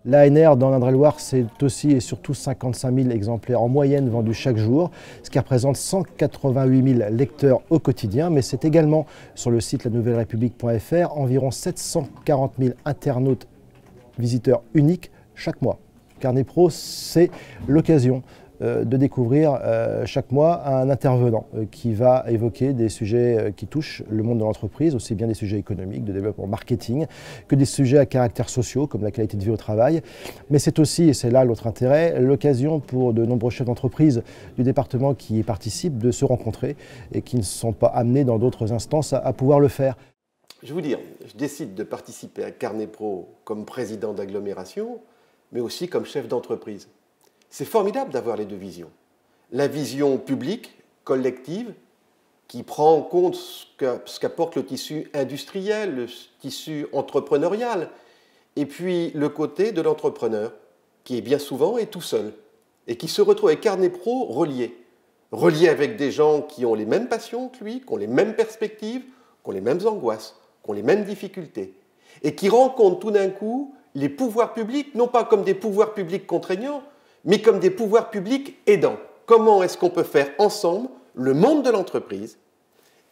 L'ANR dans l'Indre-et-Loire, c'est aussi et surtout 55 000 exemplaires en moyenne vendus chaque jour, ce qui représente 188 000 lecteurs au quotidien. Mais c'est également sur le site lanouvellerepublique.fr environ 740 000 internautes visiteurs uniques chaque mois. Carnet Pro, c'est l'occasion de découvrir chaque mois un intervenant qui va évoquer des sujets qui touchent le monde de l'entreprise, aussi bien des sujets économiques, de développement marketing, que des sujets à caractère sociaux comme la qualité de vie au travail. Mais c'est aussi, et c'est là l'autre intérêt, l'occasion pour de nombreux chefs d'entreprise du département qui y participent de se rencontrer et qui ne sont pas amenés dans d'autres instances à pouvoir le faire. Je vais vous dire, je décide de participer à Carnet Pro comme président d'agglomération, mais aussi comme chef d'entreprise. C'est formidable d'avoir les deux visions. La vision publique, collective, qui prend en compte ce qu'apporte le tissu industriel, le tissu entrepreneurial, et puis le côté de l'entrepreneur, qui est bien souvent est tout seul, et qui se retrouve avec Carnet Pro relié avec des gens qui ont les mêmes passions que lui, qui ont les mêmes perspectives, qui ont les mêmes angoisses, qui ont les mêmes difficultés, et qui rencontrent tout d'un coup les pouvoirs publics, non pas comme des pouvoirs publics contraignants, mais comme des pouvoirs publics aidants. Comment est-ce qu'on peut faire ensemble le monde de l'entreprise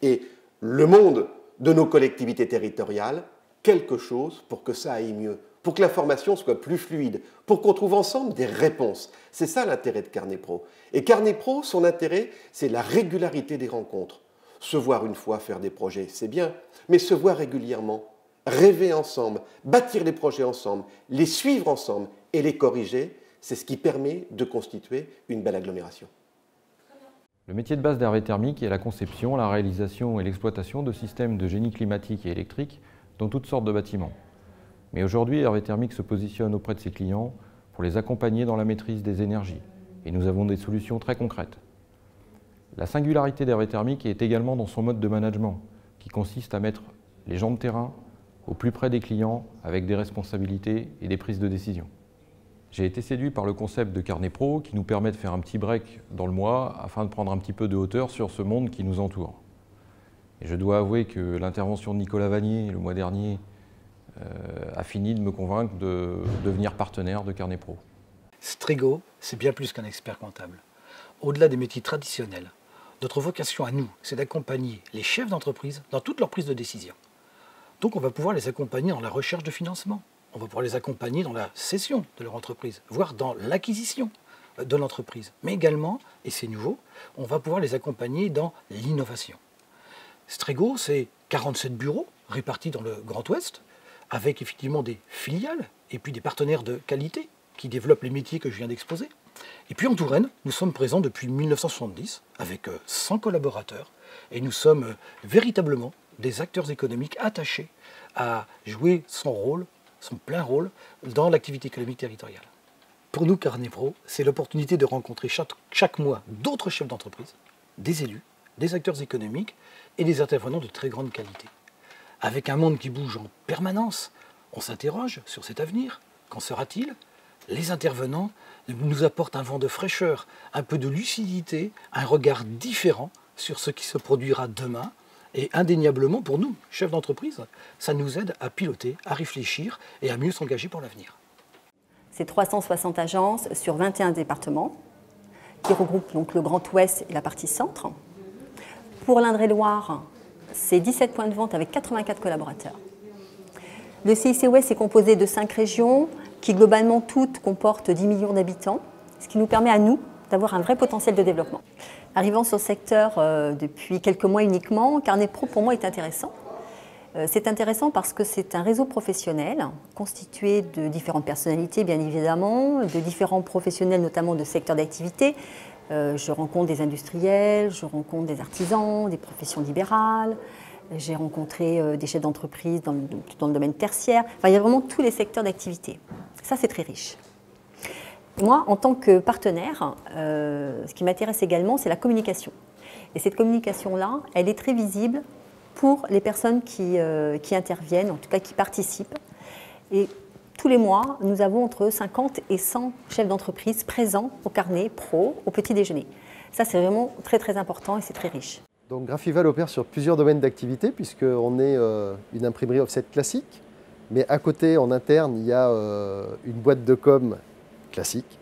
et le monde de nos collectivités territoriales quelque chose pour que ça aille mieux, pour que l'information soit plus fluide, pour qu'on trouve ensemble des réponses. C'est ça l'intérêt de Carnet Pro. Et Carnet Pro, son intérêt, c'est la régularité des rencontres. Se voir une fois faire des projets, c'est bien, mais se voir régulièrement, rêver ensemble, bâtir les projets ensemble, les suivre ensemble et les corriger, c'est ce qui permet de constituer une belle agglomération. Le métier de base d'Hervé Thermique est la conception, la réalisation et l'exploitation de systèmes de génie climatique et électrique dans toutes sortes de bâtiments. Mais aujourd'hui, Hervé Thermique se positionne auprès de ses clients pour les accompagner dans la maîtrise des énergies. Et nous avons des solutions très concrètes. La singularité d'Hervé Thermique est également dans son mode de management, qui consiste à mettre les gens de terrain au plus près des clients avec des responsabilités et des prises de décision. J'ai été séduit par le concept de Carnet Pro qui nous permet de faire un petit break dans le mois afin de prendre un petit peu de hauteur sur ce monde qui nous entoure. Et je dois avouer que l'intervention de Nicolas Vanier le mois dernier a fini de me convaincre de devenir partenaire de Carnet Pro. Strego, c'est bien plus qu'un expert comptable. Au-delà des métiers traditionnels, notre vocation à nous, c'est d'accompagner les chefs d'entreprise dans toute leur prise de décision. Donc on va pouvoir les accompagner dans la recherche de financement. On va pouvoir les accompagner dans la cession de leur entreprise, voire dans l'acquisition de l'entreprise. Mais également, et c'est nouveau, on va pouvoir les accompagner dans l'innovation. Strego, c'est 47 bureaux répartis dans le Grand Ouest, avec effectivement des filiales et puis des partenaires de qualité qui développent les métiers que je viens d'exposer. Et puis en Touraine, nous sommes présents depuis 1970 avec 100 collaborateurs et nous sommes véritablement des acteurs économiques attachés à jouer son rôle, son plein rôle dans l'activité économique territoriale. Pour nous, Carnet Pro, c'est l'opportunité de rencontrer chaque mois d'autres chefs d'entreprise, des élus, des acteurs économiques et des intervenants de très grande qualité. Avec un monde qui bouge en permanence, on s'interroge sur cet avenir. Qu'en sera-t-il? Les intervenants nous apportent un vent de fraîcheur, un peu de lucidité, un regard différent sur ce qui se produira demain. Et indéniablement, pour nous, chefs d'entreprise, ça nous aide à piloter, à réfléchir et à mieux s'engager pour l'avenir. C'est 360 agences sur 21 départements qui regroupent donc le Grand Ouest et la partie centre. Pour l'Indre-et-Loire, c'est 17 points de vente avec 84 collaborateurs. Le CIC Ouest est composé de 5 régions qui globalement toutes comportent 10 millions d'habitants, ce qui nous permet à nous d'avoir un vrai potentiel de développement. Arrivant sur le secteur depuis quelques mois uniquement, Carnet Pro pour moi est intéressant. C'est intéressant parce que c'est un réseau professionnel constitué de différentes personnalités bien évidemment, de différents professionnels notamment de secteurs d'activité. Je rencontre des industriels, je rencontre des artisans, des professions libérales, j'ai rencontré des chefs d'entreprise dans le domaine tertiaire. Enfin, il y a vraiment tous les secteurs d'activité. Ça, c'est très riche. Moi, en tant que partenaire, ce qui m'intéresse également, c'est la communication. Et cette communication-là, elle est très visible pour les personnes qui interviennent, en tout cas qui participent. Et tous les mois, nous avons entre 50 et 100 chefs d'entreprise présents au Carnet Pro, au petit déjeuner. Ça, c'est vraiment très très important et c'est très riche. Donc Graphival opère sur plusieurs domaines d'activité puisqu'on est une imprimerie offset classique, Mais à côté, en interne, il y a une boîte de com classique.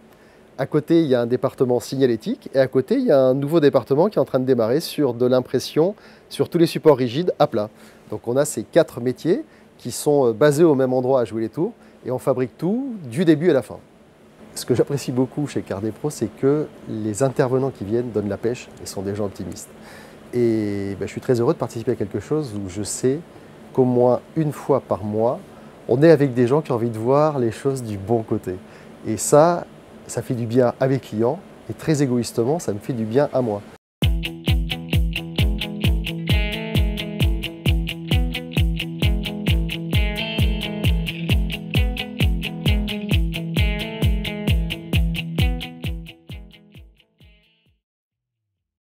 À côté, il y a un département signalétique. Et à côté, il y a un nouveau département qui est en train de démarrer sur de l'impression sur tous les supports rigides à plat. Donc on a ces 4 métiers qui sont basés au même endroit à Jouy les Tours. Et on fabrique tout du début à la fin. Ce que j'apprécie beaucoup chez Cardepro, c'est que les intervenants qui viennent donnent la pêche et sont des gens optimistes. Et je suis très heureux de participer à quelque chose où je sais qu'au moins une fois par mois, on est avec des gens qui ont envie de voir les choses du bon côté. Et ça fait du bien à mes clients et très égoïstement, ça me fait du bien à moi.